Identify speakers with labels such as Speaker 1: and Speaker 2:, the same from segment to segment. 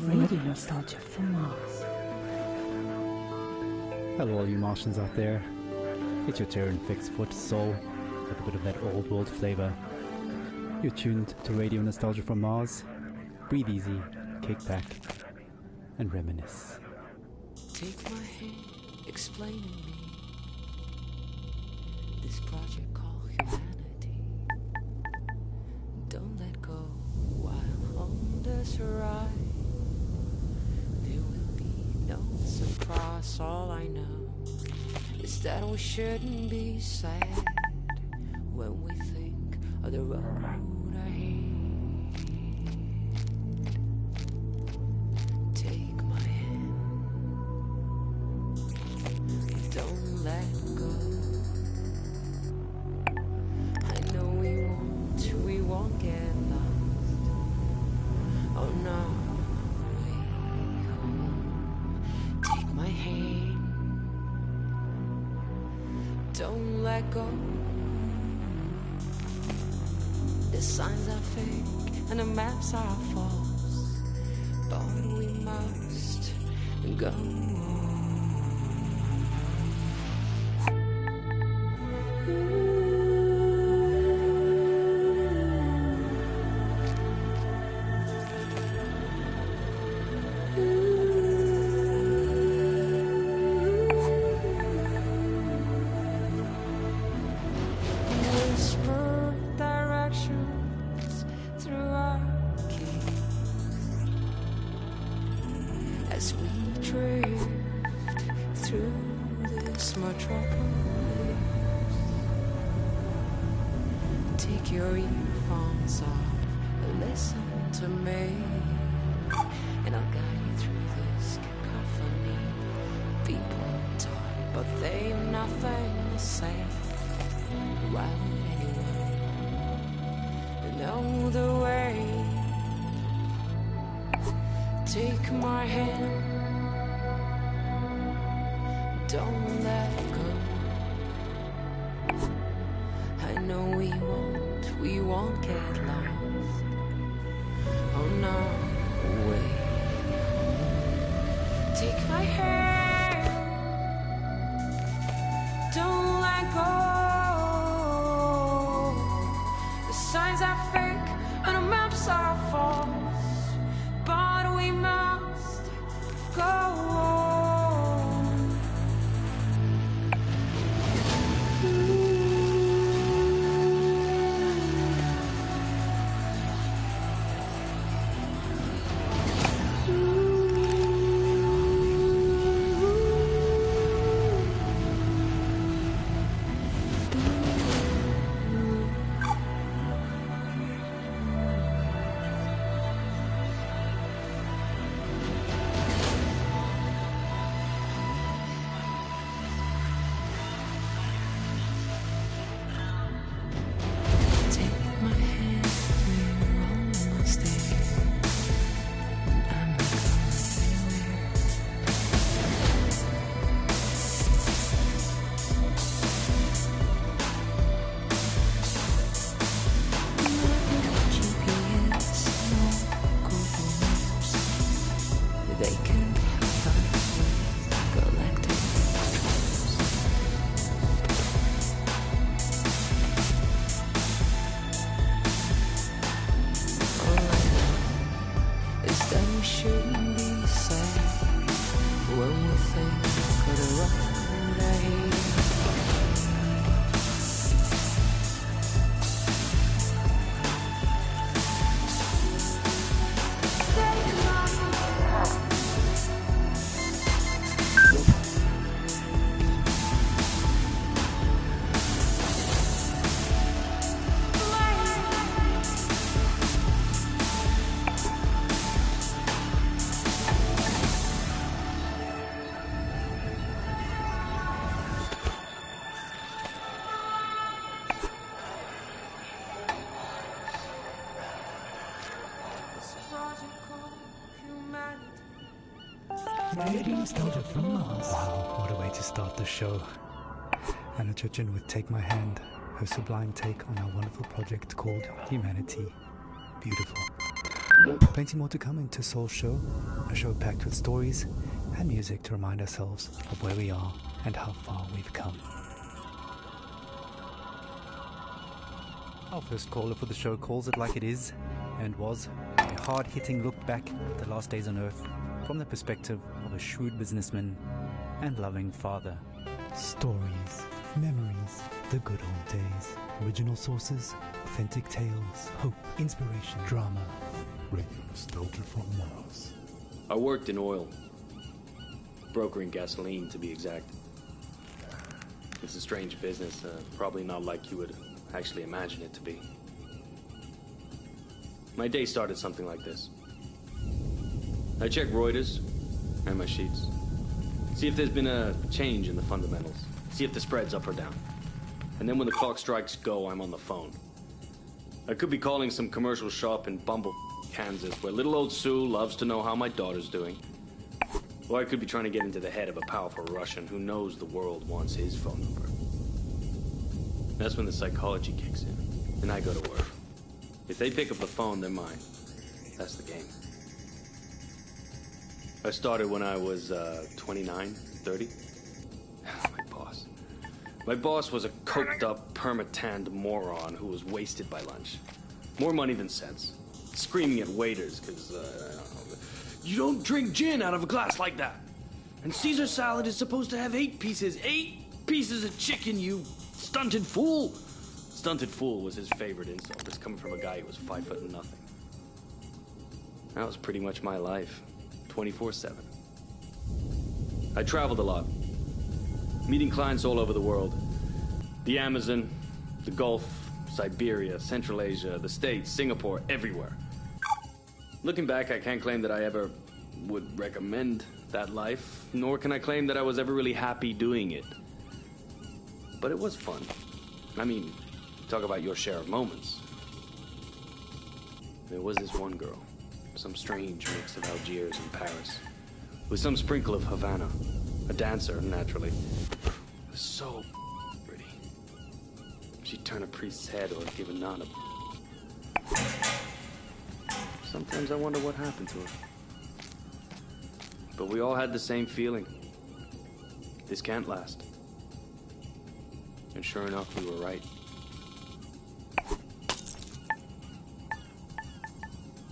Speaker 1: Radio nostalgia from Mars.
Speaker 2: Hello all you Martians out there. It's your turn, fixed foot soul, with a bit of that old world flavour. You're tuned to Radio Nostalgia from Mars. Breathe easy, kick back, and reminisce.
Speaker 3: Take my hand, explain to me this project called humanity. Don't let go while on this ride. There will be no surprise. All I know is that we shouldn't be sad when we think of the road ahead. Take my hand, don't let go. I know we won't get lost. Oh no, we won't. Take my hand, don't let go. The signs are fake and the maps are false, but we must go on. Whisper directions through our key as we drift through this metropolis. Take your earphones off and listen to me, and I'll guide you through this cacophony. People talk, but they've nothing to say. Why would anyone know the way? Take my hand, don't let go. I know we won't get lost. Oh no, wait. Take my hand, don't let go. The signs are fake and the maps are false, but we must go on.
Speaker 1: Radio nostalgia from Mars.
Speaker 4: Wow, what a way to start the show. Anna Churchin with Take My Hand, her sublime take on our wonderful project called Humanity. Beautiful. Plenty more to come into Soul's show, a show packed with stories and music to remind ourselves of where we are and how far we've come. Our first caller for the show calls it like it is, and was a hard-hitting look back at the last days on Earth from the perspective of a shrewd businessman and loving father. Stories, memories, the good old days, original sources, authentic tales, hope, inspiration, drama.
Speaker 5: Radio nostalgia from Mars.
Speaker 6: I worked in oil, brokering gasoline to be exact. It's a strange business, probably not like you would actually imagine it to be. My day started something like this. I check Reuters and my sheets. See if there's been a change in the fundamentals. See if the spread's up or down. And then when the clock strikes go, I'm on the phone. I could be calling some commercial shop in Bumble, Kansas, where little old Sue loves to know how my daughter's doing. Or I could be trying to get into the head of a powerful Russian who knows the world wants his phone number. That's when the psychology kicks in, and I go to work. If they pick up the phone, they're mine. That's the game. I started when I was 29, 30. My boss was a coked-up, perma-tanned moron who was wasted by lunch. More money than sense. Screaming at waiters because, you don't drink gin out of a glass like that. And Caesar salad is supposed to have 8 pieces. 8 pieces of chicken, you stunted fool. Stunted fool was his favorite insult. It's coming from a guy who was 5 foot nothing. That was pretty much my life. 24/7. I traveled a lot. Meeting clients all over the world. The Amazon, the Gulf, Siberia, Central Asia, the States, Singapore, everywhere. Looking back, I can't claim that I ever would recommend that life, nor can I claim that I was ever really happy doing it. But it was fun. I mean, talk about your share of moments. There was this one girl, some strange mix of Algiers and Paris, with some sprinkle of Havana. A dancer, naturally. So pretty. She'd turn a priest's head or give a nun a... Sometimes I wonder what happened to her. But we all had the same feeling. This can't last. And sure enough, we were right.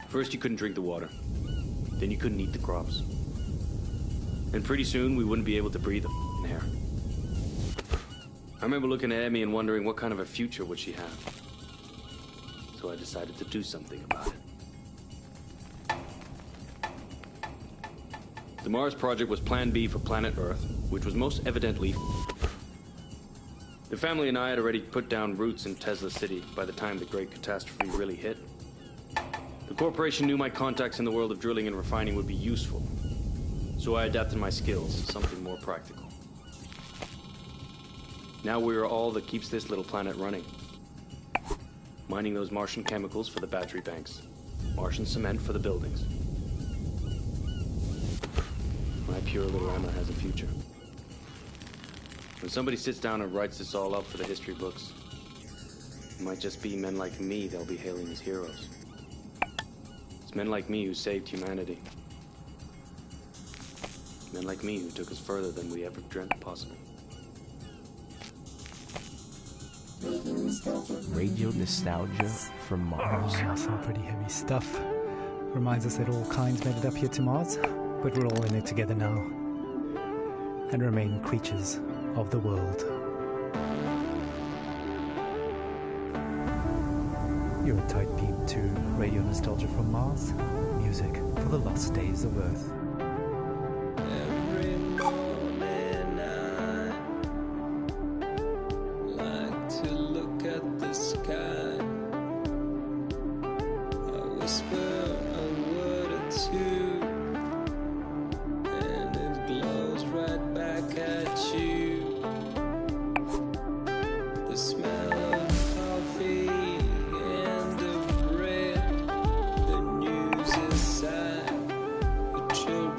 Speaker 6: First, you couldn't drink the water. Then you couldn't eat the crops. And pretty soon, we wouldn't be able to breathe the air. I remember looking at Emmy and wondering what kind of a future would she have. So I decided to do something about it. The Mars project was Plan B for planet Earth, which was most evidently... The family and I had already put down roots in Tesla City by the time the great catastrophe really hit. The corporation knew my contacts in the world of drilling and refining would be useful. So I adapted my skills to something more practical. Now we are all that keeps this little planet running. Mining those Martian chemicals for the battery banks. Martian cement for the buildings. My pure little Emma has a future. When somebody sits down and writes this all up for the history books, it might just be men like me they'll be hailing as heroes. It's men like me who saved humanity. Men like me who took us further than we ever dreamt possible.
Speaker 7: Radio nostalgia from Mars.
Speaker 4: Oh, some pretty heavy stuff. Reminds us that all kinds made it up here to Mars, but we're all in it together now. And remain creatures of the world. You're a tight beam to Radio Nostalgia from Mars. Music for the lost days of Earth.
Speaker 8: Children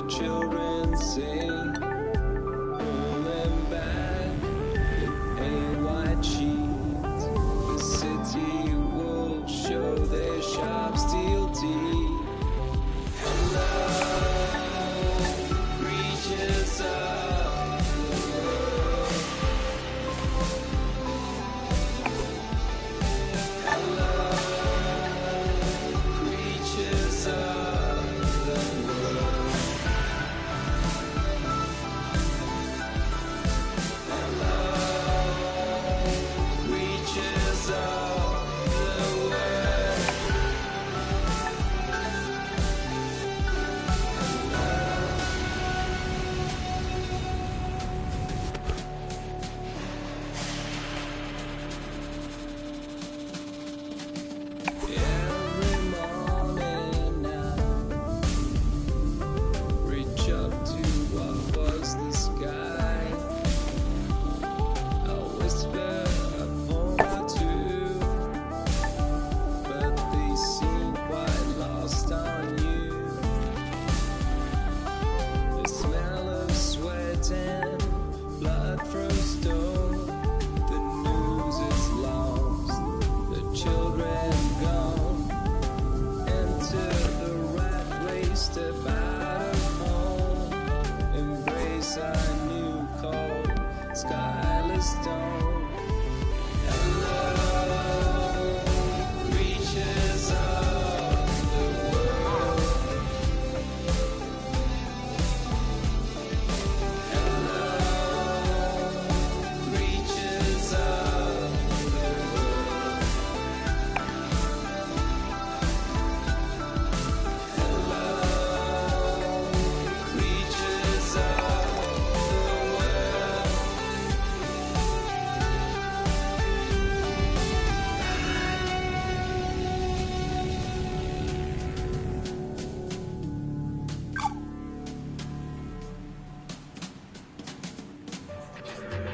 Speaker 8: children sing, pulling back a white sheet. The city wolves show their sharp steel teeth. Hello, creatures of the world. Hello, creatures of the world. Creatures of the world. Every morning now, reach up to what was the sky. I'll whisper a poem or two, but they seem quite lost on you. The smell of sweat and blood from stone. The news is lost, the children gone. Enter the rat race, step out of home. Embrace our new cold, skyless dome. Hello, creatures of the world. Hello, creatures of the world. Hello, creatures of the world.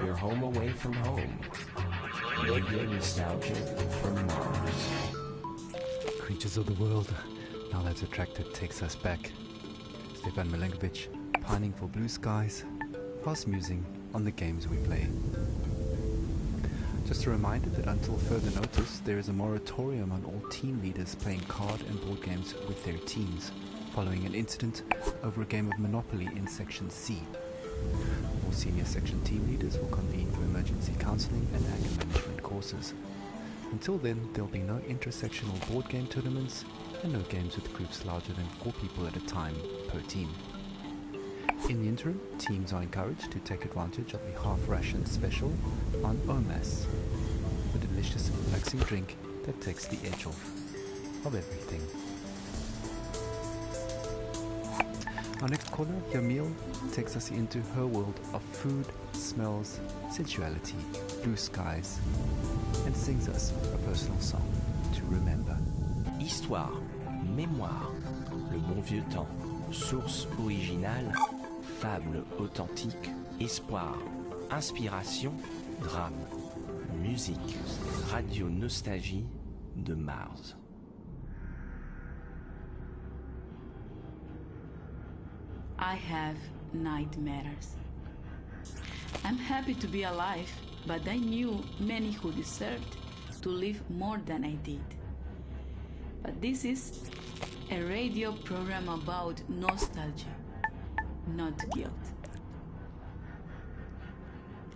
Speaker 7: You're home away from home. Radio nostalgia from Mars.
Speaker 4: Creatures of the world. Now that's a track that takes us back. Stefan Milenkovic, pining for blue skies, whilst musing on the games we play. Just a reminder that until further notice, there is a moratorium on all team leaders playing card and board games with their teams, following an incident over a game of Monopoly in Section C. All senior section team leaders will convene for emergency counseling and anger management courses. Until then, there will be no intersectional board game tournaments and no games with groups larger than 4 people at a time per team. In the interim, teams are encouraged to take advantage of the half-ration special on OMAS, the delicious and relaxing drink that takes the edge off of everything. Our next caller, Yamil, takes us into her world of food, smells, sensuality, blue skies, and sings us a personal song to remember.
Speaker 7: Histoire, mémoire, le bon vieux temps, source originale, fable authentique, espoir, inspiration, drame, musique, radio nostalgie de Mars.
Speaker 9: I have nightmares. I'm happy to be alive, but I knew many who deserved to live more than I did. But this is a radio program about nostalgia, not guilt.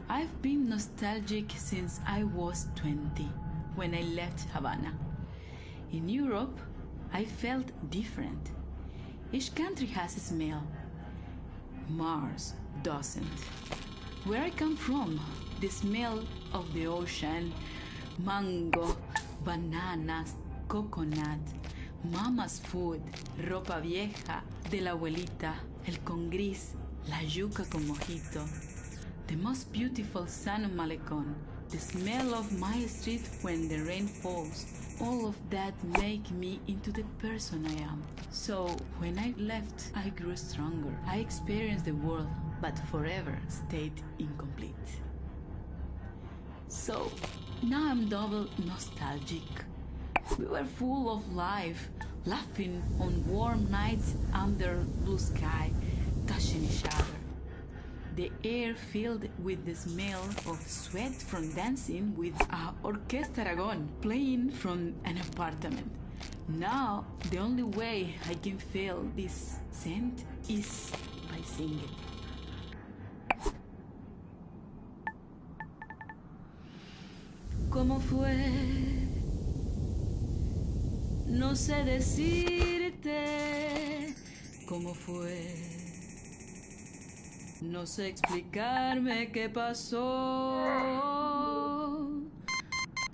Speaker 9: I've been nostalgic since I was 20, when I left Havana. In Europe, I felt different. Each country has a smell. Mars doesn't. Where I come from, the smell of the ocean, mango, bananas, coconut, mama's food, ropa vieja, de la abuelita, el con gris, la yuca con mojito, the most beautiful sun on Malecon, the smell of my street when the rain falls, all of that make me into the person I am. So when I left, I grew stronger. I experienced the world, but forever stayed incomplete. So now I'm double nostalgic. We were full of life, laughing on warm nights under blue sky, touching each other. The air filled with the smell of sweat from dancing with a orchestragon playing from an apartment. Now, the only way I can feel this scent is by singing. ¿Cómo fue? No sé decirte cómo fue. No sé explicarme qué pasó,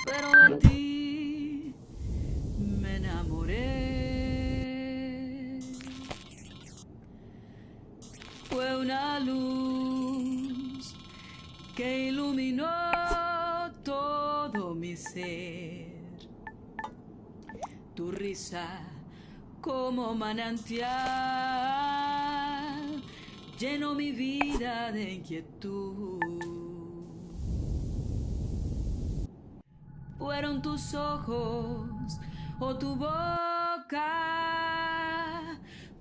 Speaker 9: pero de ti me enamoré. Fue una luz que iluminó todo mi ser. Tu risa como manantial llenó mi vida de inquietud. Fueron tus ojos o tu boca,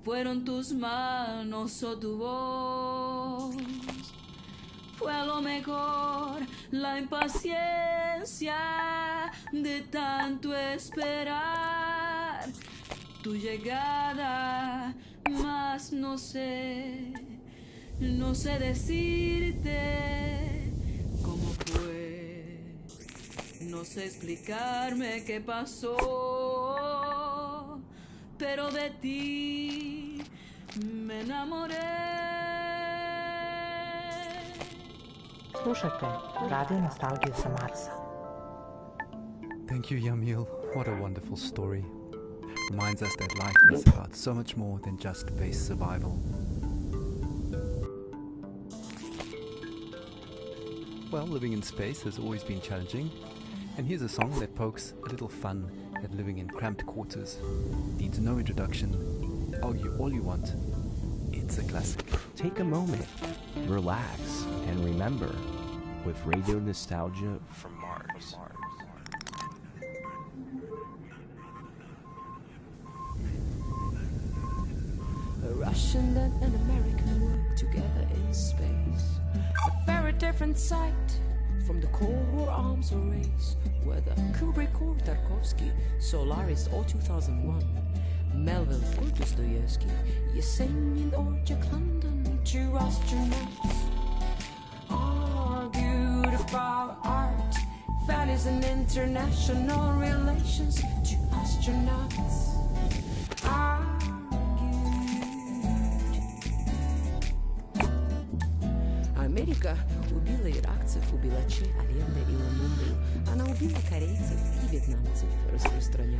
Speaker 9: fueron tus manos o tu voz. Fue a lo mejor la impaciencia de tanto esperar tu llegada, mas no sé decirte cómo fue, no sé explicarme qué pasó, pero de ti me enamoré.
Speaker 10: Slušajte Radio Nostalgiju sa Marsa.
Speaker 4: Thank you, Yamil. What a wonderful story. Reminds us that life is about so much more than just base survival. Well, living in space has always been challenging, and here's a song that pokes a little fun at living in cramped quarters. Needs no introduction. Argue all you want. It's a classic.
Speaker 7: Take a moment, relax, and remember with Radio Nostalgia from Mars.
Speaker 3: A Russian and an American work together in space. A very different sight from the Cold War arms race, whether Kubrick or Tarkovsky, Solaris or 2001, Melville or Dostoevsky, Yesenin or Jack London, two astronauts argued about art, values and international relations. Two astronauts Америка убила иракцев, убила Че, Аленда и Ламунду. Она убила корейцев и вьетнамцев, распространяя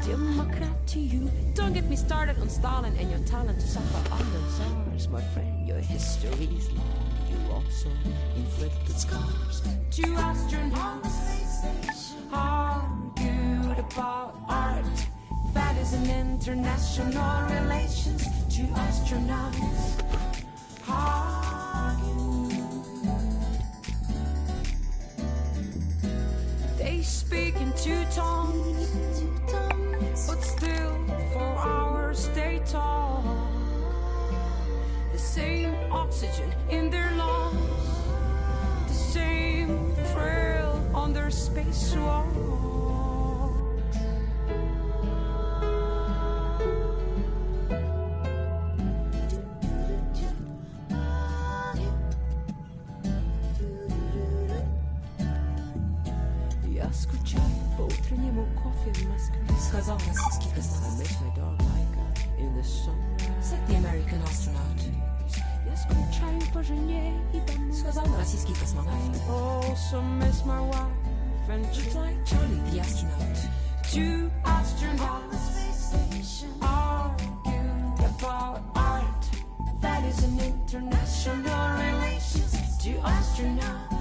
Speaker 3: демократию. Don't get me started on Stalin and your talent to suffer under SARS. My friend, your history is long. You also inflicted scars. Two astronauts argued about art, values and international relations. Two astronauts speak in two tongues, but still for hours they talk. The same oxygen in their lungs, the same thrill on their spacewalk. Сказал российский космонавт. I met my dog Laika in the sunrise. Said the American astronaut. Я скучаю по жене и домой. Сказал российский космонавт. Also miss my wife and like Charlie the astronaut. Two astronauts argued about art, values and international relations. Two astronauts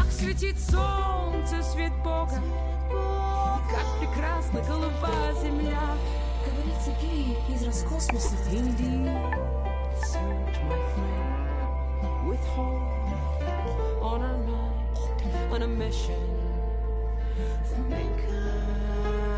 Speaker 3: светит солнце, свет Бога, как прекрасна голубая земля. Говорит Сергей из Роскосмоса. Indeed, search, my friend, with hope on our mind, on a mission for mankind.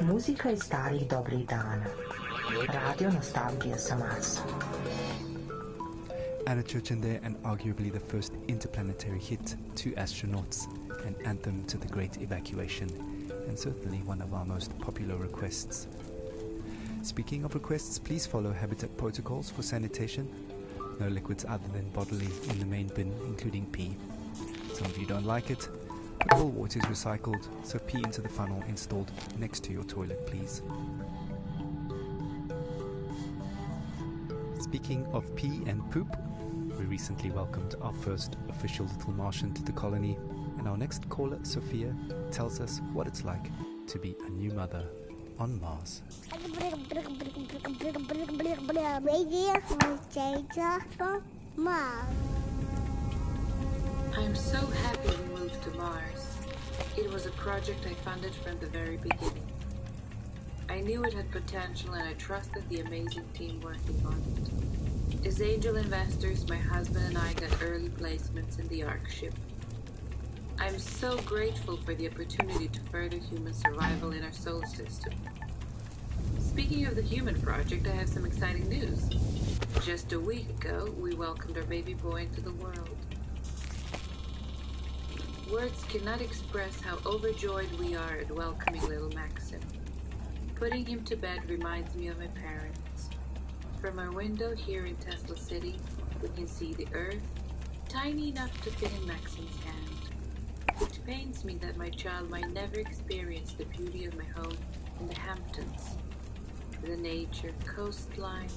Speaker 10: Muzika iz starih dobrih dana. Radio nostalgija sa Marsa.
Speaker 4: Anna Church in there, and arguably the first interplanetary hit, Two Astronauts, an anthem to the Great Evacuation, and certainly one of our most popular requests. Speaking of requests, please follow Habitat protocols for sanitation. No liquids other than bodily in the main bin, including pee. Some of you don't like it, but all water is recycled, so pee into the funnel installed next to your toilet, please. Speaking of pee and poop, we recently welcomed our first official little Martian to the colony, and our next caller, Sophia, tells us what it's like to be a new mother on Mars.
Speaker 11: I'm so happy we moved to Mars. It was a project I funded from the very beginning. I knew it had potential and I trusted the amazing team working on it. As angel investors, my husband and I got early placements in the ARC ship. I'm so grateful for the opportunity to further human survival in our solar system. Speaking of the human project, I have some exciting news. Just a week ago, we welcomed our baby boy into the world. Words cannot express how overjoyed we are at welcoming little Maxim. Putting him to bed reminds me of my parents. From our window here in Tesla City, we can see the Earth, tiny enough to fit in Maxim's hand. It pains me that my child might never experience the beauty of my home in the Hamptons. The nature, coastline,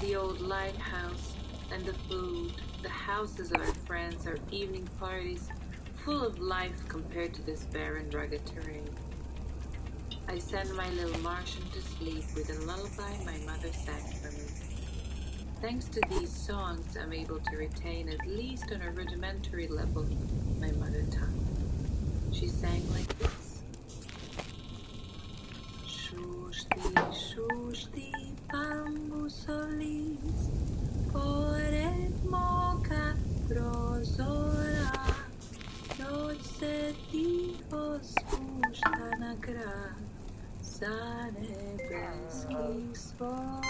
Speaker 11: the old lighthouse, and the food, the houses of our friends, our evening parties, full of life compared to this barren, rugged terrain. I send my little Martian to sleep with a lullaby my mother sang for me. Thanks to these songs, I'm able to retain, at least on a rudimentary level, my mother tongue. She sang like this. Shushti bambusolis, pored moka prozora, noche tiho spušta na grad, za nebeskih svodova.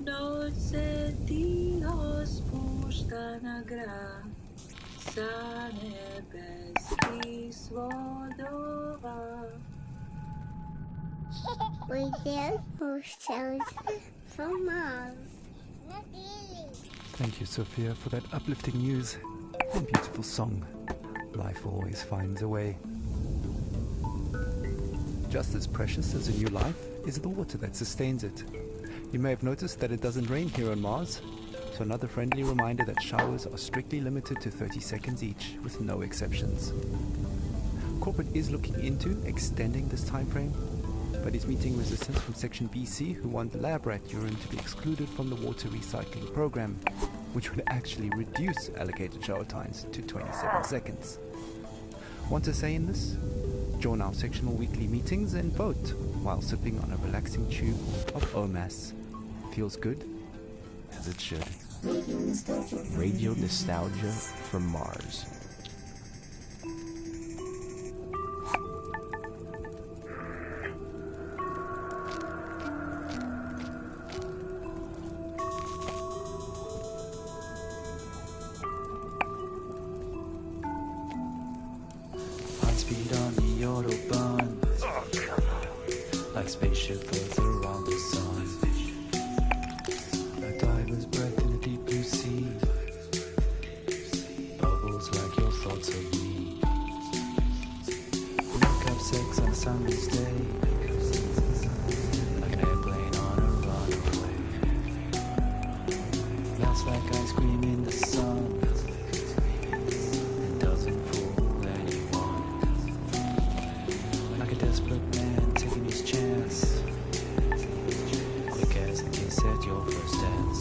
Speaker 11: Noche tiho spušta na grad, za nebeskih svodova.
Speaker 12: We did ourselves from Mars.
Speaker 4: Thank you, Sophia, for that uplifting news and beautiful song. Life always finds a way. Just as precious as a new life is the water that sustains it. You may have noticed that it doesn't rain here on Mars, so another friendly reminder that showers are strictly limited to 30 seconds each, with no exceptions. Corporate is looking into extending this time frame, but is meeting resistance from Section BC, who want lab rat urine to be excluded from the water recycling program, which would actually reduce allocated shower times to 27 seconds. Want to say in this? Join our sectional weekly meetings and vote while sipping on a relaxing tube of OMAS. Feels good, as it should.
Speaker 7: Radio nostalgia from Mars.
Speaker 8: Speed on the Autobahn. Oh, come on. Like spaceship floats around the sun. A diver's breath in a deep blue sea. Bubbles like your thoughts of me. Make up sex on a summer's day. Like an airplane on a runaway. Melts like ice cream in the sun. Desperate man taking his chance. Quick as the kiss at your first dance.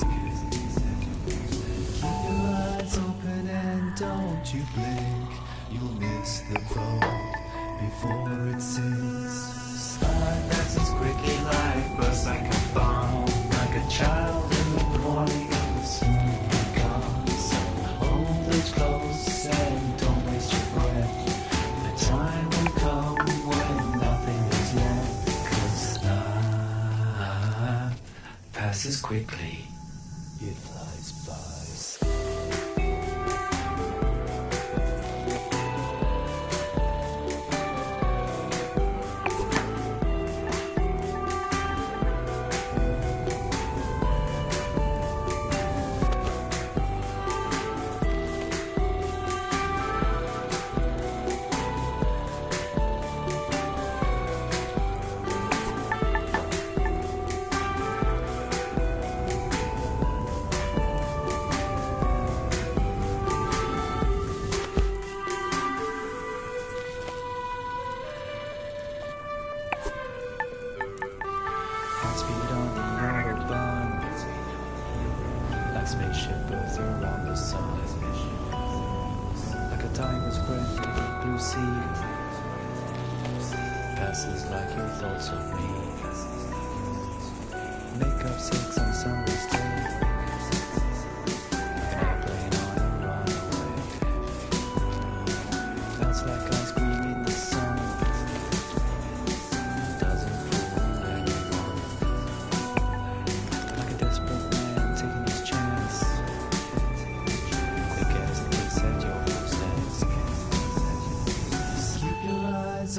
Speaker 8: Keep your eyes open and don't you blink. You'll miss the boat before it sinks. Slide passes quickly like bursts like a bomb. Like a child in the morning will soon be gone. So hold it close and don't waste your breath. The time will come when nothing quickly. It flies by. Speed on the autobahn, like spaceship birth around the sun, like a tiger's breath in the blue sea, passes like your thoughts of me. Make up sex on summer's day, like an airplane on a runaway. Clouds like ice cream in the sun.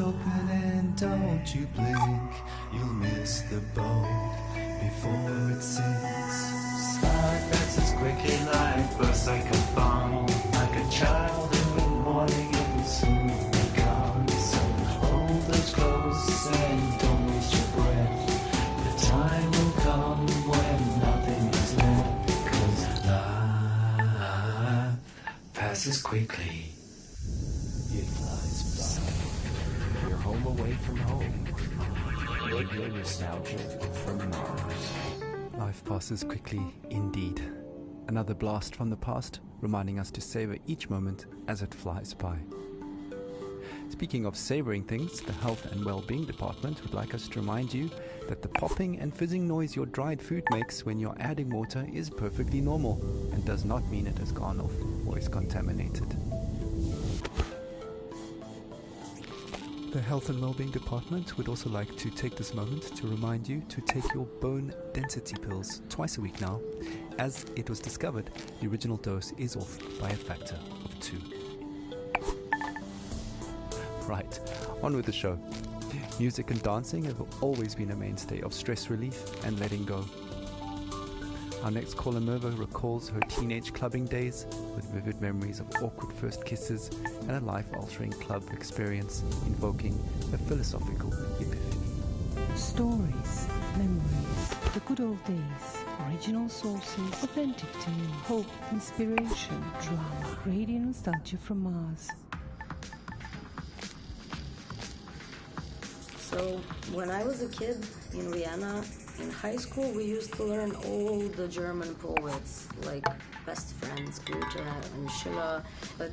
Speaker 8: Open and don't you blink, you'll miss the boat before it sinks. Slide passes quickly like bursts like a bomb, like a child in the morning it will soon be gone. So hold those close and don't waste your breath. The time will come when nothing is left, 'cause life passes quickly. It flies by.
Speaker 7: You're home away from home. Radio nostalgia from Mars.
Speaker 4: Life passes quickly indeed. Another blast from the past, reminding us to savor each moment as it flies by. Speaking of savoring things, the Health and Wellbeing Department would like us to remind you that the popping and fizzing noise your dried food makes when you're adding water is perfectly normal and does not mean it has gone off or is contaminated. The Health and Wellbeing Department would also like to take this moment to remind you to take your bone density pills twice a week now, as it was discovered the original dose is off by a factor of 2. Right, on with the show. Music and dancing have always been a mainstay of stress relief and letting go. Our next caller, Merva, recalls her teenage clubbing days with vivid memories of awkward first kisses and a life-altering club experience invoking a philosophical epiphany.
Speaker 1: Stories, memories, the good old days, original sources, authentic tales, hope, inspiration, drama, radio nostalgia from Mars.
Speaker 13: So, when I was a kid in Vienna, in high school, we used to learn all the German poets, like Best Friends, Goethe and Schiller. But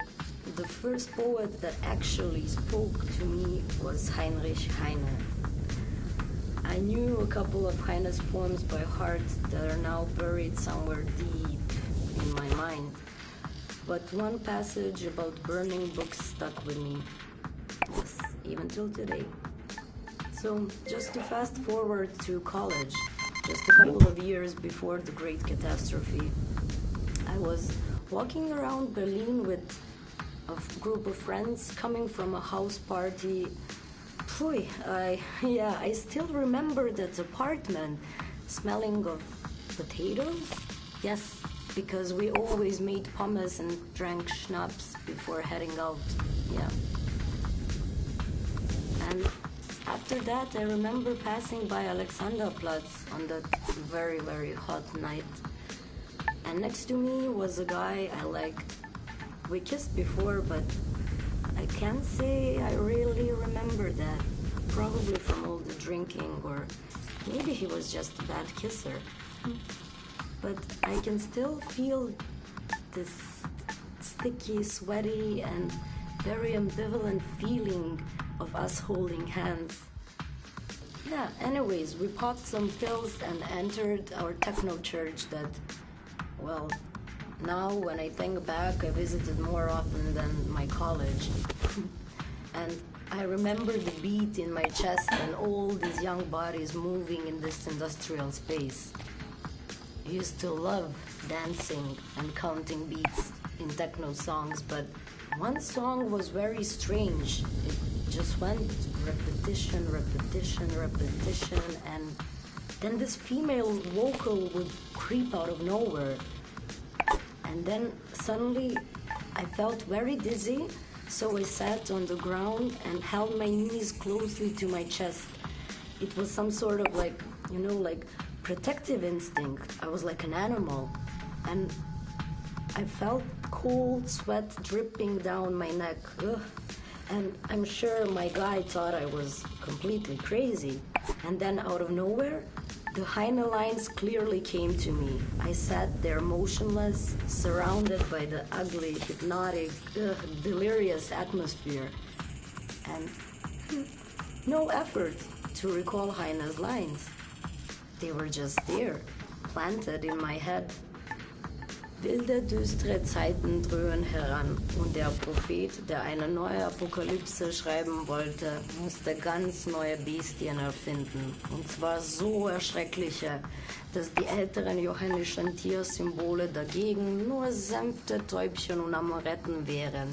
Speaker 13: the first poet that actually spoke to me was Heinrich Heine. I knew a couple of Heine's poems by heart that are now buried somewhere deep in my mind. But one passage about burning books stuck with me, yes, even till today. So, just to fast forward to college, just a couple of years before the Great Catastrophe, I was walking around Berlin with a group of friends coming from a house party. I still remember that apartment smelling of potatoes. Yes, because we always made pommes and drank schnapps before heading out. Yeah. And after that, I remember passing by Alexanderplatz on that very, very hot night. And next to me was a guy I liked. We kissed before, but I can't say I really remember that. Probably from all the drinking, or maybe he was just a bad kisser. But I can still feel this sticky, sweaty, and very ambivalent feeling of us holding hands. Yeah, anyways, we popped some pills and entered our techno church that, well, now when I think back, I visited more often than my college. And I remember the beat in my chest and all these young bodies moving in this industrial space. used to love dancing and counting beats in techno songs, but one song was very strange. It just went repetition, repetition, repetition, and then this female vocal would creep out of nowhere. And then suddenly I felt very dizzy, so I sat on the ground and held my knees closely to my chest. It was some sort of like protective instinct. I was like an animal. And I felt cold sweat dripping down my neck. Ugh. And I'm sure my guy thought I was completely crazy. And then out of nowhere, the Heine lines clearly came to me. I sat there motionless, surrounded by the ugly, hypnotic, delirious atmosphere. And no effort to recall Heine's lines. They were just there, planted in my head. Wilde, düstere Zeiten dröhnen heran und der Prophet, der eine neue Apokalypse schreiben wollte, musste ganz neue Bestien erfinden. Und zwar so erschreckliche, dass die älteren johannischen Tiersymbole dagegen nur sanfte Täubchen und Amoretten wären.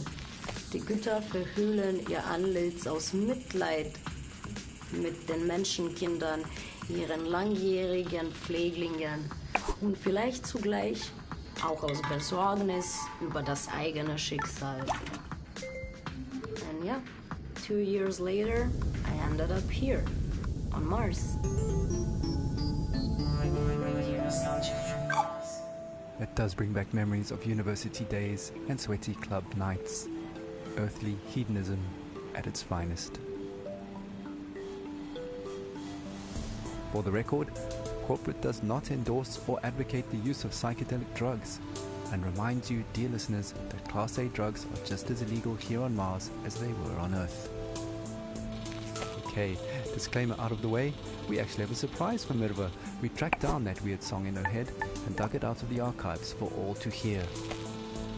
Speaker 13: Die Götter verhüllen ihr Antlitz aus Mitleid mit den Menschenkindern, ihren langjährigen Pfleglingen und vielleicht zugleich auch aus Besorgnis über das eigene Schicksal. And yeah, 2 years later, I ended up here, on Mars.
Speaker 4: It does bring back memories of university days and sweaty club nights. Earthly hedonism at its finest. For the record, corporate does not endorse or advocate the use of psychedelic drugs and reminds you, dear listeners, that Class A drugs are just as illegal here on Mars as they were on Earth. Okay, disclaimer out of the way, we actually have a surprise for Mirva. We tracked down that weird song in her head and dug it out of the archives for all to hear.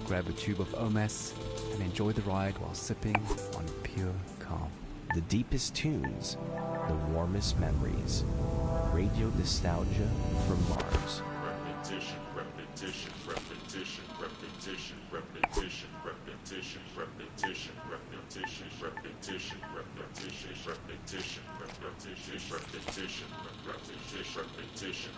Speaker 4: Grab a tube of OMAS and enjoy the ride while sipping on pure calm.
Speaker 7: The deepest tunes, the warmest memories. Radio nostalgia from Mars.
Speaker 5: Repetition, repetition, repetition, repetition, repetition, repetition, repetition, repetition, repetition, repetition, repetition, repetition, repetition, repetition, repetition,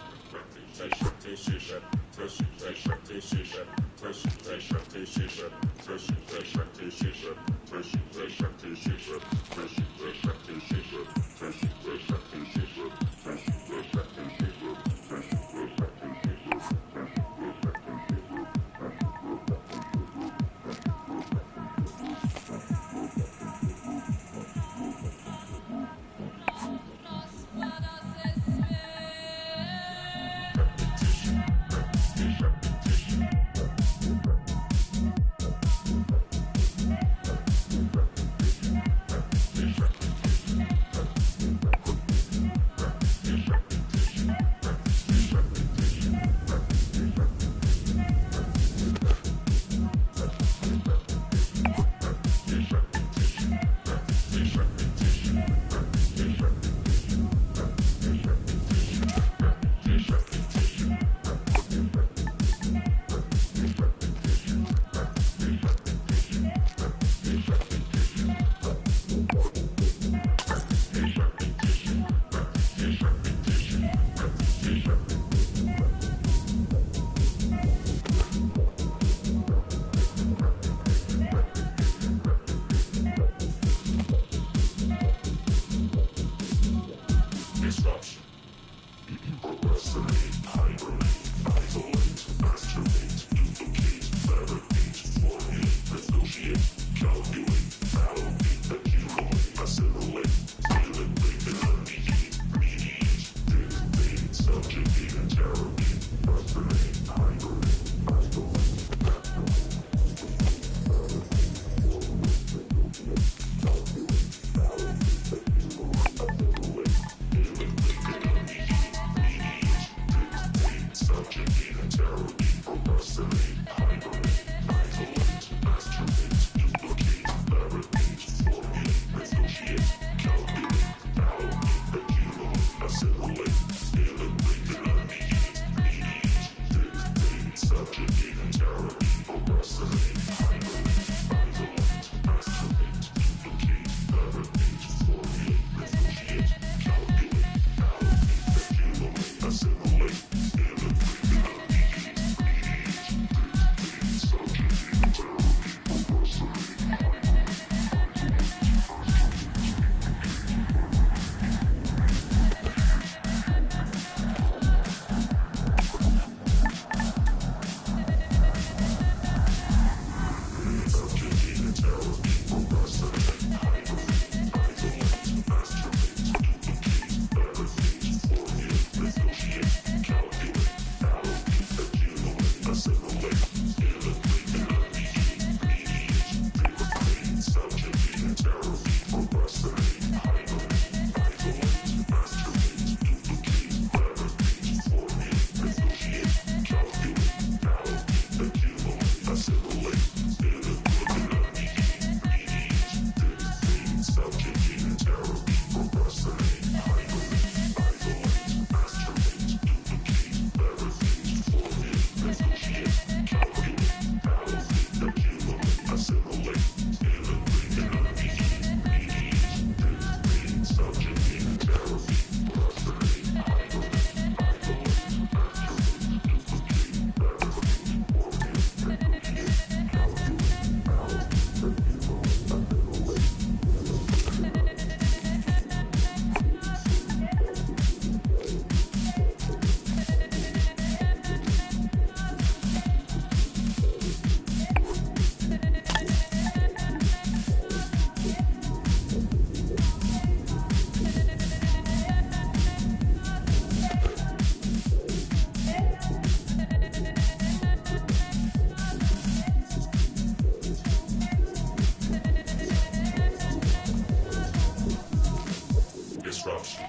Speaker 5: disruption.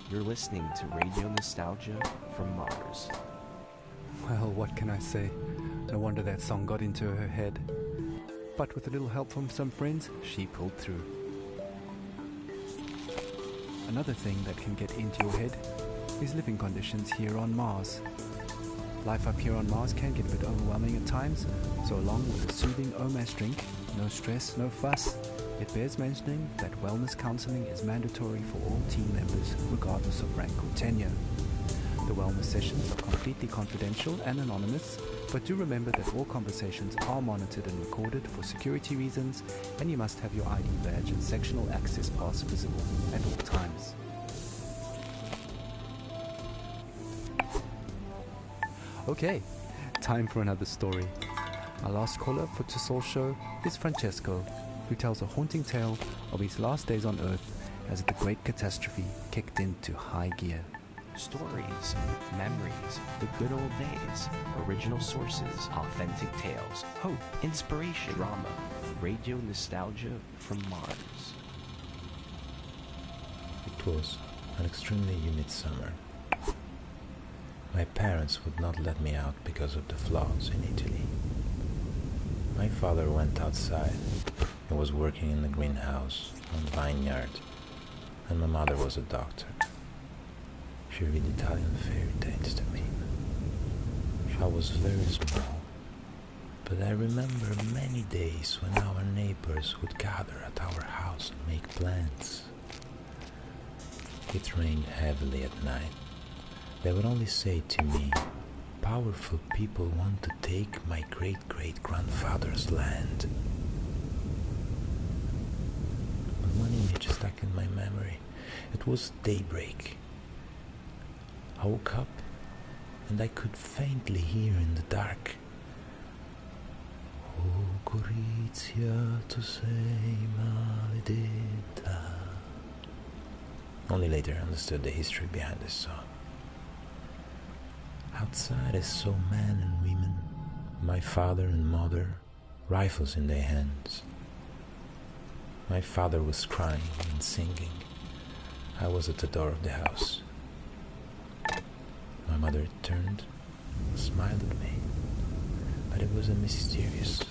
Speaker 7: You're listening to Radio Nostalgia from Mars.
Speaker 4: Well, what can I say? No wonder that song got into her head. But with a little help from some friends, she pulled through. Another thing that can get into your head is living conditions here on Mars. Life up here on Mars can get a bit overwhelming at times, so along with a soothing OMAS drink, no stress, no fuss, it bears mentioning that wellness counseling is mandatory for all team members, regardless of rank or tenure. The wellness sessions are completely confidential and anonymous, but do remember that all conversations are monitored and recorded for security reasons, and you must have your ID badge and sectional access pass visible at all times. Okay, time for another story. Our last caller for Tussaul's show is Francesco, who tells a haunting tale of his last days on Earth as the Great Catastrophe kicked into high gear.
Speaker 7: Stories, memories, the good old days, original sources, authentic tales, hope, inspiration, drama, radio nostalgia from Mars.
Speaker 14: It was an extremely humid summer. My parents would not let me out because of the floods in Italy. My father went outside. He was working in the greenhouse on the vineyard, and my mother was a doctor. She read Italian fairy tales to me. I was very small, but I remember many days when our neighbors would gather at our house and make plans. It rained heavily at night. They would only say to me, "Powerful people want to take my great-great-grandfather's land." But one image stuck in my memory. It was daybreak. I woke up and I could faintly hear in the dark, "Oh Gorizia, tu sei maledetta." Only later I understood the history behind this song. Outside I saw men and women, my father and mother, rifles in their hands. My father was crying and singing. I was at the door of the house. My mother turned, smiled at me, but it was a mysterious,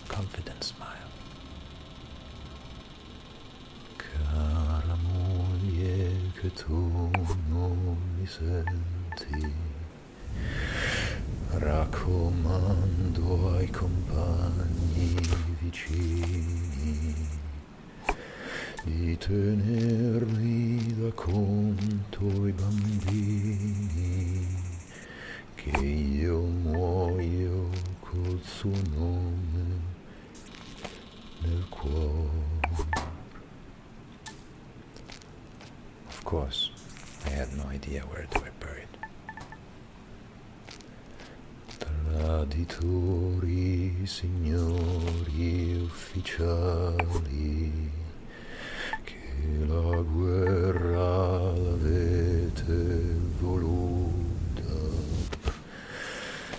Speaker 14: confident smile. Cara moglie, che tu non mi senti, raccomando ai compagni vicini di tenermi da conto i bambini, che io muoio col suo nome nel cuore. Of course, I had no idea where they were buried. Traditori, signori ufficiali, che la guerra l'avete voluta,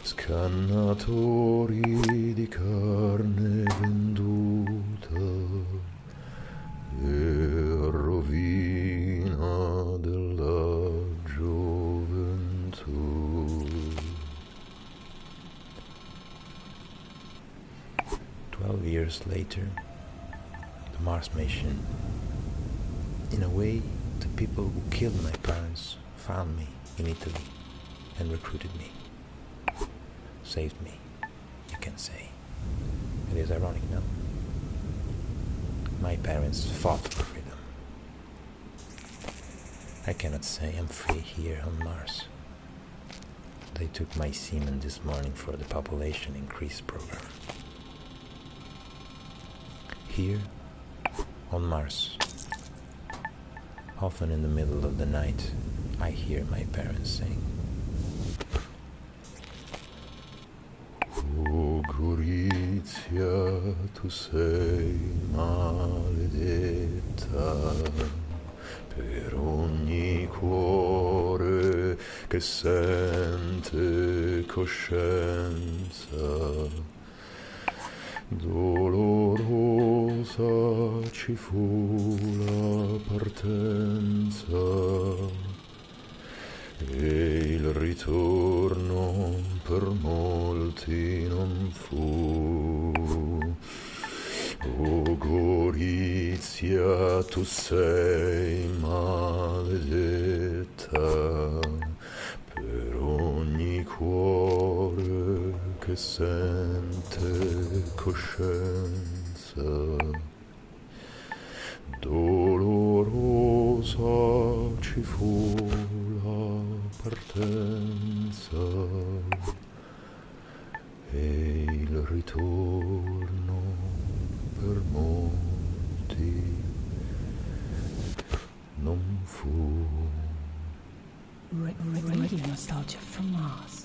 Speaker 14: scannatori di carne venduta e rovina della gioventù. 12 years later, the Mars mission, in a way, the people who killed my parents found me in Italy and recruited me. Saved me, you can say. It is ironic, no? My parents fought for freedom. I cannot say I'm free here on Mars. They took my semen this morning for the population increase program. Here, on Mars, Often in the middle of the night, I hear my parents sing. O Gorizia, tu sei maledetta per ogni cuore che sente coscienza. Dolorosa ci fu la partenza e il ritorno per molti non fu. O Gorizia, tu sei maledetta per ogni cuore che sente coscienza. Dolorosa ci fu la partenza e il ritorno per molti non fu.
Speaker 1: Radio nostalgia from Mars.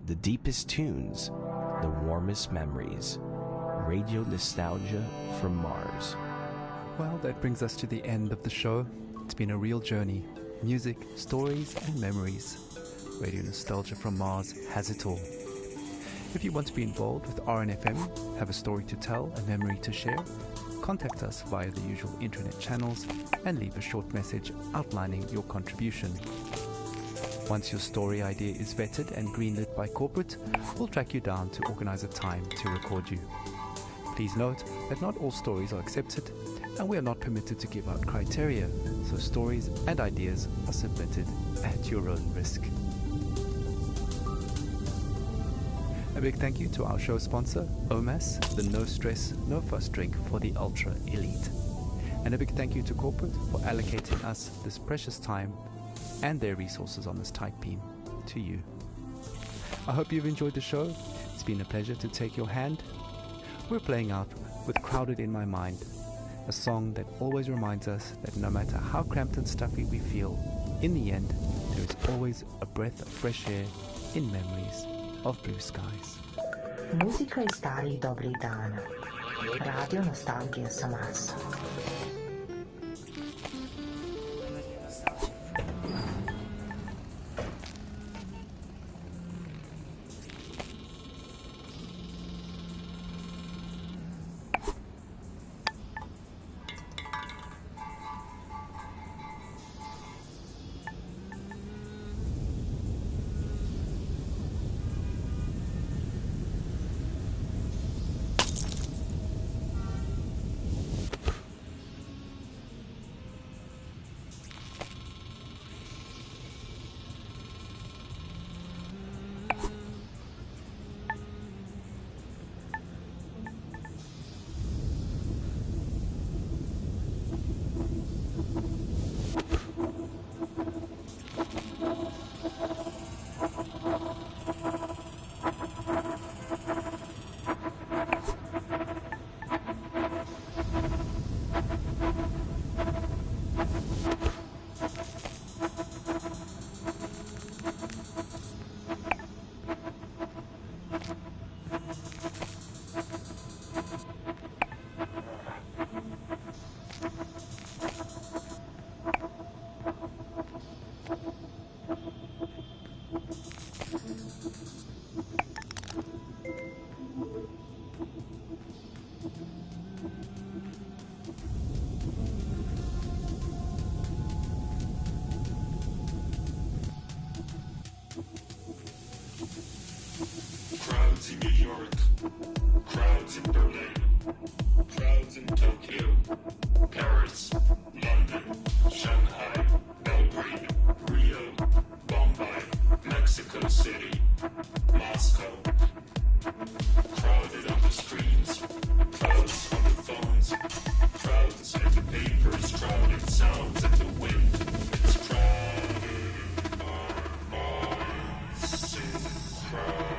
Speaker 7: the deepest tunes, the warmest memories. Radio nostalgia from Mars.
Speaker 4: Well, that brings us to the end of the show. It's been a real journey. Music, stories, and memories. Radio Nostalgia from Mars has it all. If you want to be involved with RNFM, have a story to tell, a memory to share, contact us via the usual internet channels and leave a short message outlining your contribution. Once your story idea is vetted and greenlit by corporate, we'll track you down to organize a time to record you. Please note that not all stories are accepted, and we are not permitted to give out criteria, so stories and ideas are submitted at your own risk. A big thank you to our show sponsor, OMAS, the no stress, no fuss drink for the ultra elite. And a big thank you to corporate for allocating us this precious time and their resources on this tight beam to you. I hope you've enjoyed the show. It's been a pleasure to take your hand. We're playing out with Crowded in My Mind, a song that always reminds us that no matter how cramped and stuffy we feel, in the end, there is always a breath of fresh air in memories of blue skies.
Speaker 10: Muzika iz starih dobrih dana. Radio nostalgija sa Marsa.
Speaker 5: Crowds in New York, crowds in Berlin, crowds in Tokyo, Paris, London, Shanghai, Belgrade, Rio, Bombay, Mexico City, Moscow. Crowded on the screens, crowds on the phones, crowds at the papers, crowded sounds at the wind. It's crowded in our minds, crowded.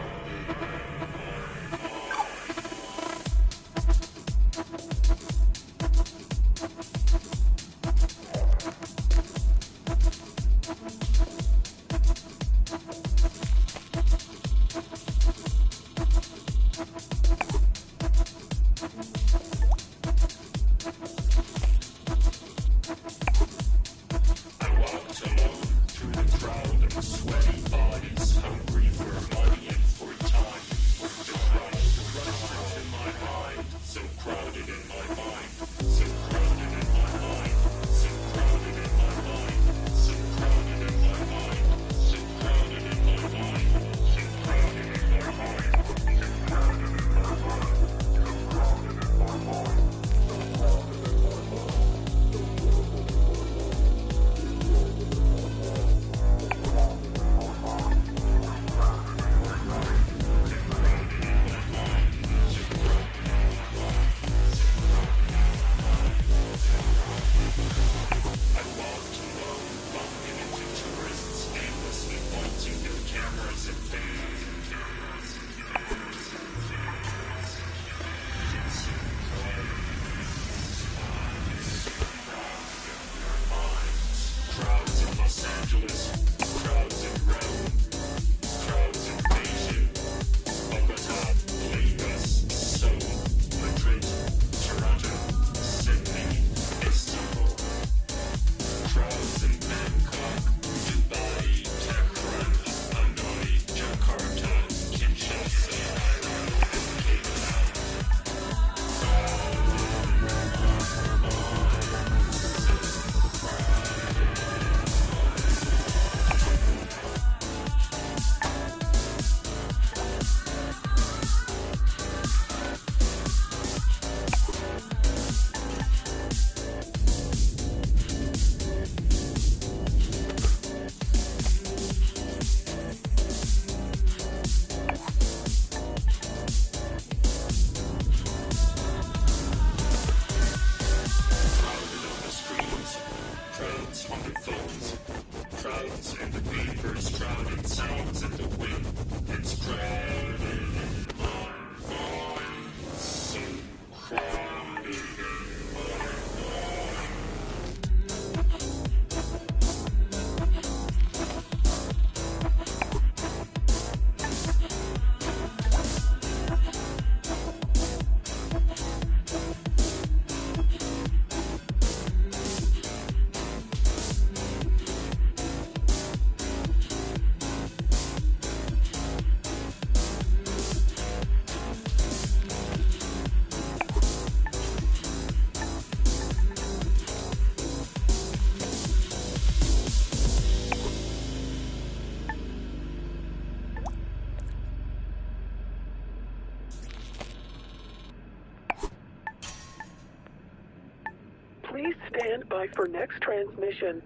Speaker 15: stand by for next transmission.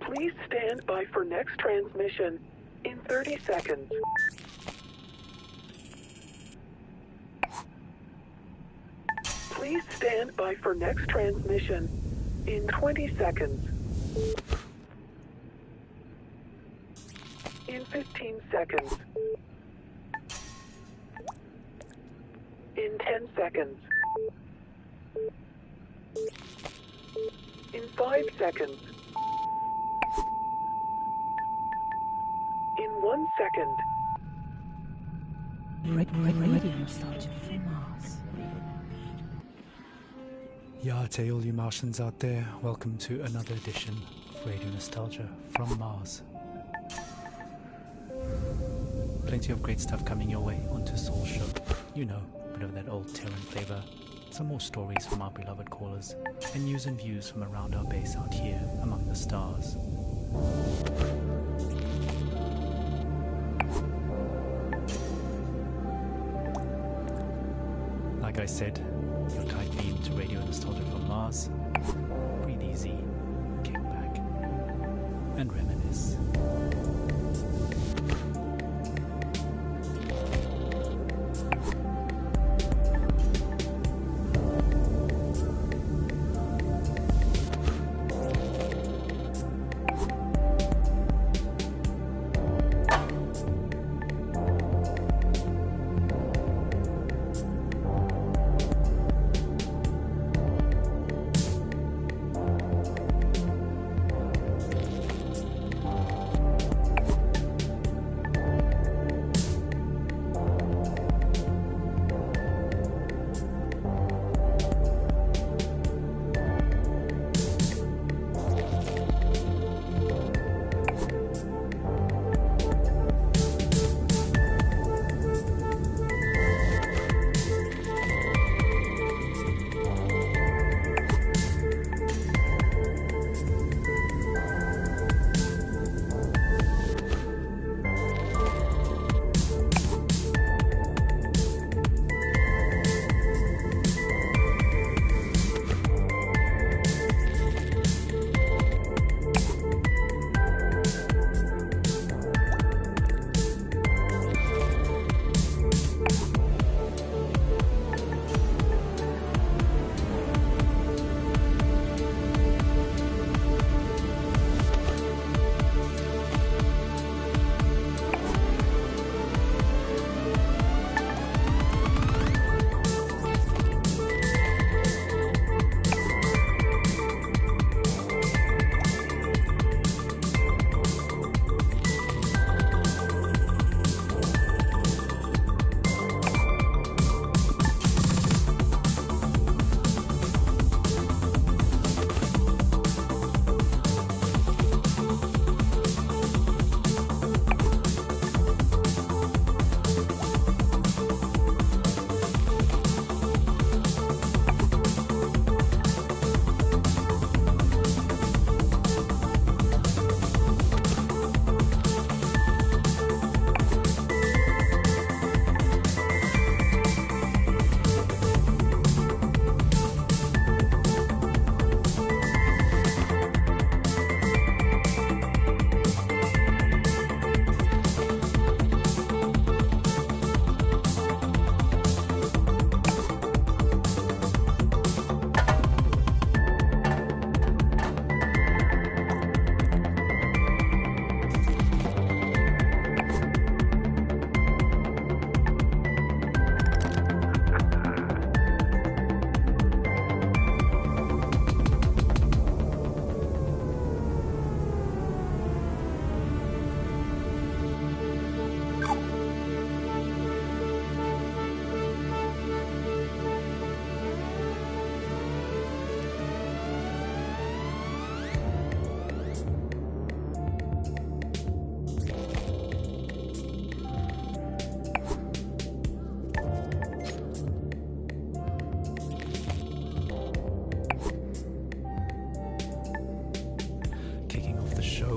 Speaker 15: Please stand by for next transmission in 30 seconds. Please stand by for next transmission in 20 seconds. In 15 seconds. In 10 seconds. In 5 seconds. In 1 second.
Speaker 1: Radio nostalgia from Mars.
Speaker 4: Yeah, to all you Martians out there, welcome to another edition of Radio Nostalgia from Mars. Plenty of great stuff coming your way onto Soul Show. You know, a bit of that old Terran flavor, some more stories from our beloved callers, and news and views from around our base out here among the stars. Like I said, your tight beam to Radio Nostalgia from Mars. Breathe easy, kick back, and reminisce.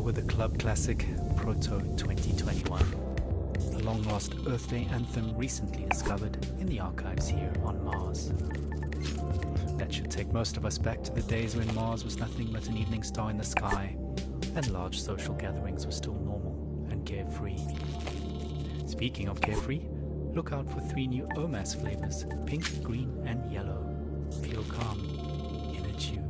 Speaker 4: with the club classic Proto 2021. a long-lost Earth Day anthem recently discovered in the archives here on Mars. That should take most of us back to the days when Mars was nothing but an evening star in the sky, and large social gatherings were still normal and carefree. Speaking of carefree, look out for 3 new OMAS flavors, pink, green, and yellow. Feel calm in a tube.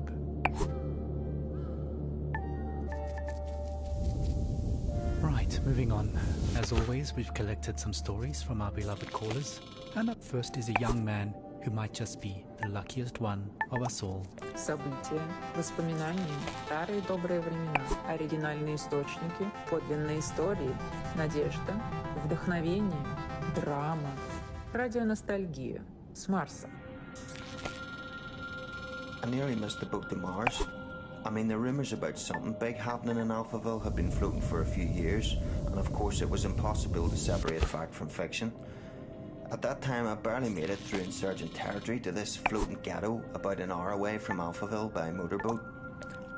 Speaker 4: Right, moving on. As always, we've collected some stories from our beloved callers, and up first is a young man who might just be the luckiest one of us all.
Speaker 16: События, воспоминания, старые добрые времена, оригинальные источники, подлинные истории, надежда, вдохновение, драма, радионостальгия с Марса.
Speaker 17: I nearly missed the boat to Mars. I mean, the rumours about something big happening in Alphaville had been floating for a few years, and of course it was impossible to separate fact from fiction. At that time, I barely made it through insurgent territory to this floating ghetto about an hour away from Alphaville by motorboat.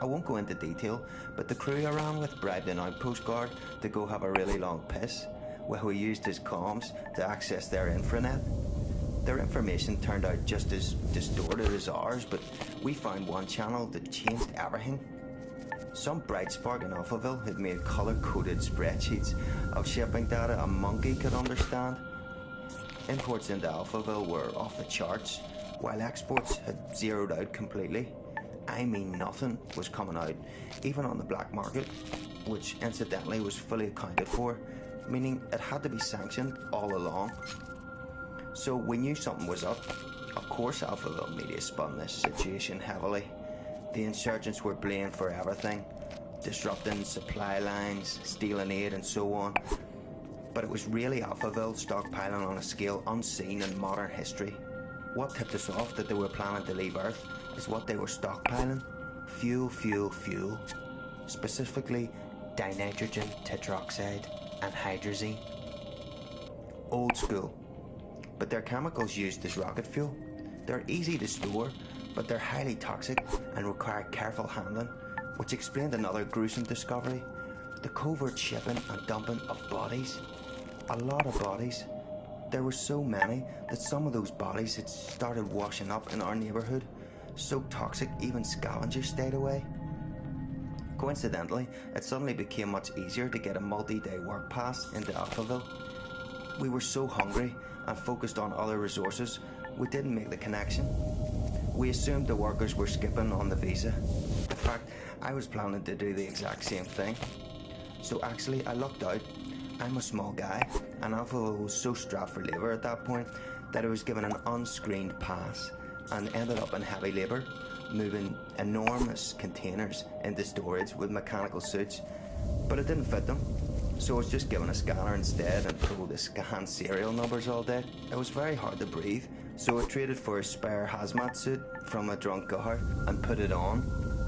Speaker 17: I won't go into detail, but the crew I ran with bribed an outpost guard to go have a really long piss, while we used his comms to access their infranet. Their information turned out just as distorted as ours, but we found one channel that changed everything. Some bright spark in Alphaville had made colour-coded spreadsheets of shipping data a monkey could understand. Imports into Alphaville were off the charts, while exports had zeroed out completely. I mean, nothing was coming out, even on the black market, which incidentally was fully accounted for, meaning it had to be sanctioned all along. So we knew something was up. Of course Alphaville media spun this situation heavily. The insurgents were blamed for everything, disrupting supply lines, stealing aid and so on. But it was really Alphaville stockpiling on a scale unseen in modern history. What tipped us off that they were planning to leave Earth is what they were stockpiling. Fuel, fuel, fuel. Specifically, dinitrogen tetroxide and hydrazine. Old school. But they're chemicals used as rocket fuel. They're easy to store, but they're highly toxic and require careful handling, which explained another gruesome discovery: the covert shipping and dumping of bodies. A lot of bodies. There were so many that some of those bodies had started washing up in our neighbourhood, so toxic even scavengers stayed away. Coincidentally, it suddenly became much easier to get a multi-day work pass into Alphaville. We were so hungry and focused on other resources, we didn't make the connection. We assumed the workers were skipping on the visa. In fact, I was planning to do the exact same thing. So actually, I lucked out. I'm a small guy, and Alphaville was so strapped for labour at that point that I was given an unscreened pass and ended up in heavy labour, moving enormous containers into storage with mechanical suits, but it didn't fit them. So I was just given a scanner instead and told to scan serial numbers all day. It was very hard to breathe, so I traded for a spare hazmat suit from a drunk guard and put it on.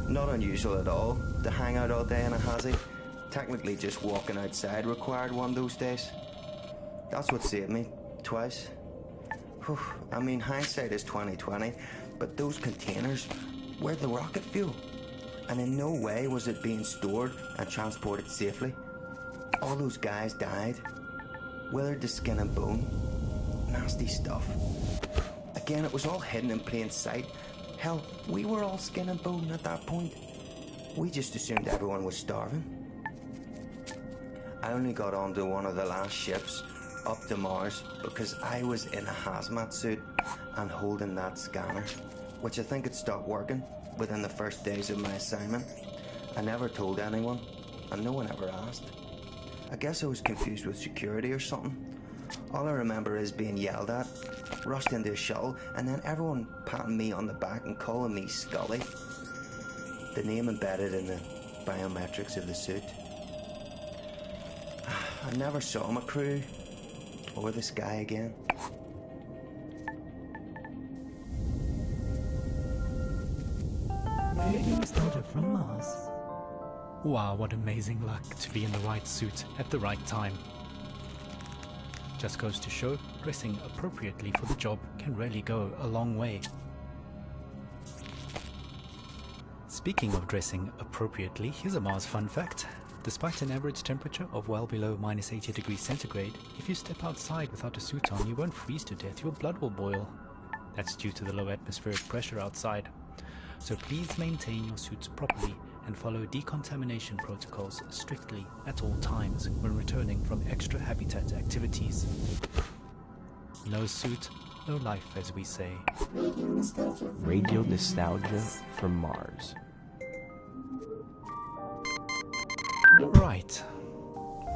Speaker 17: Not unusual at all to hang out all day in a hazy. Technically just walking outside required one those days. That's what saved me, twice. Whew, I mean, hindsight is 20/20, but those containers were the rocket fuel. And in no way was it being stored and transported safely. All those guys died, withered to skin and bone. Nasty stuff. Again, it was all hidden in plain sight. Hell, we were all skin and bone at that point. We just assumed everyone was starving. I only got onto one of the last ships up to Mars because I was in a hazmat suit and holding that scanner, which I think had stopped working within the first days of my assignment. I never told anyone, and no one ever asked. I guess I was confused with security or something. All I remember is being yelled at, rushed into a shuttle, and then everyone patting me on the back and calling me Scully. The name embedded in the biometrics of the suit. I never saw my crew or the sky again.
Speaker 1: Nostalgia from Mars.
Speaker 4: Wow, what amazing luck to be in the right suit at the right time. Just goes to show, dressing appropriately for the job can really go a long way. Speaking of dressing appropriately, here's a Mars fun fact. Despite an average temperature of well below minus 80 degrees centigrade, if you step outside without a suit on, you won't freeze to death, your blood will boil. That's due to the low atmospheric pressure outside. So please maintain your suits properly and follow decontamination protocols strictly at all times when returning from extra habitat activities. No suit, no life, as we say.
Speaker 7: Radio nostalgia from Mars.
Speaker 4: Right.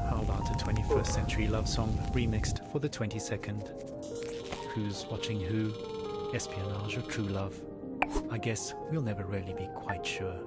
Speaker 4: How about a 21st century love song remixed for the 22nd? Who's watching who? Espionage or true love? I guess we'll never really be quite sure.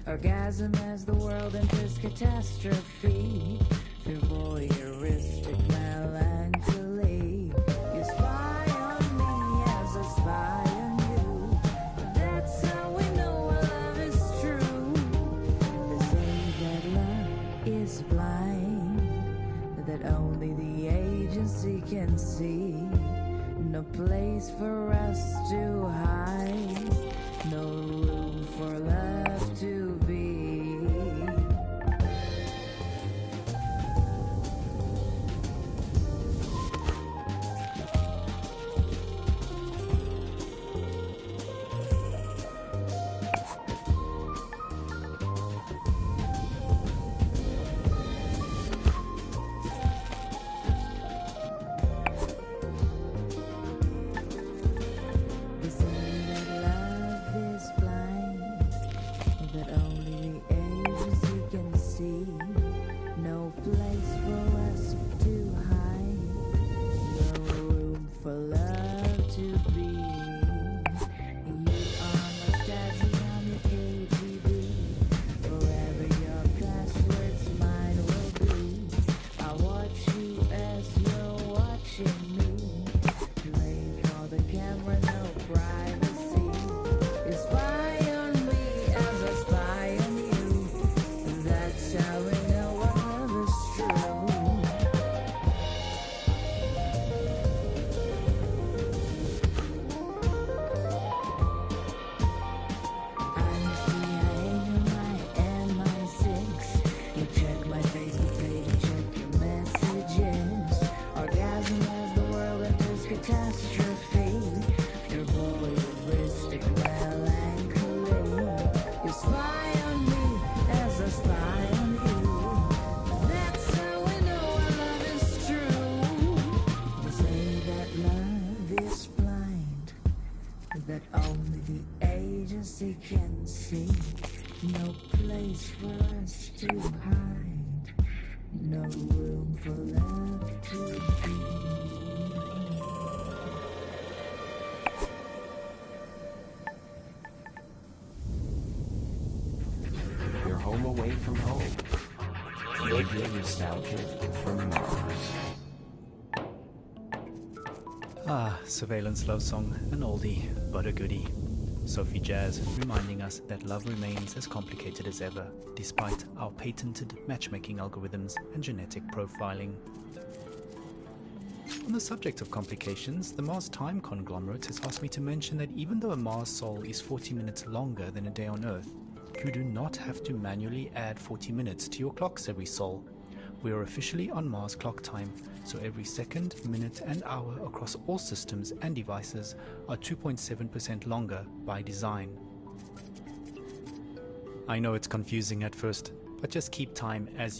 Speaker 18: Orgasm as the world enters catastrophe through voyeuristic melancholy. You spy on me as I spy on you. That's how we know our love is true. They say that love is blind, that only the agency can see. No place for us to hide, no room for love to be. That only the agency can see. No place for us to hide. No room for love to be.
Speaker 7: You're home away from home. Radio nostalgia from Mars.
Speaker 4: Ah, surveillance love song, an oldie, but a goodie. Sophie Jazz reminding us that love remains as complicated as ever, despite our patented matchmaking algorithms and genetic profiling. On the subject of complications, the Mars Time conglomerate has asked me to mention that even though a Mars sol is 40 minutes longer than a day on Earth, you do not have to manually add 40 minutes to your clocks every sol. We are officially on Mars clock time, so every second, minute and hour across all systems and devices are 2.7% longer by design. I know it's confusing at first, but just keep time as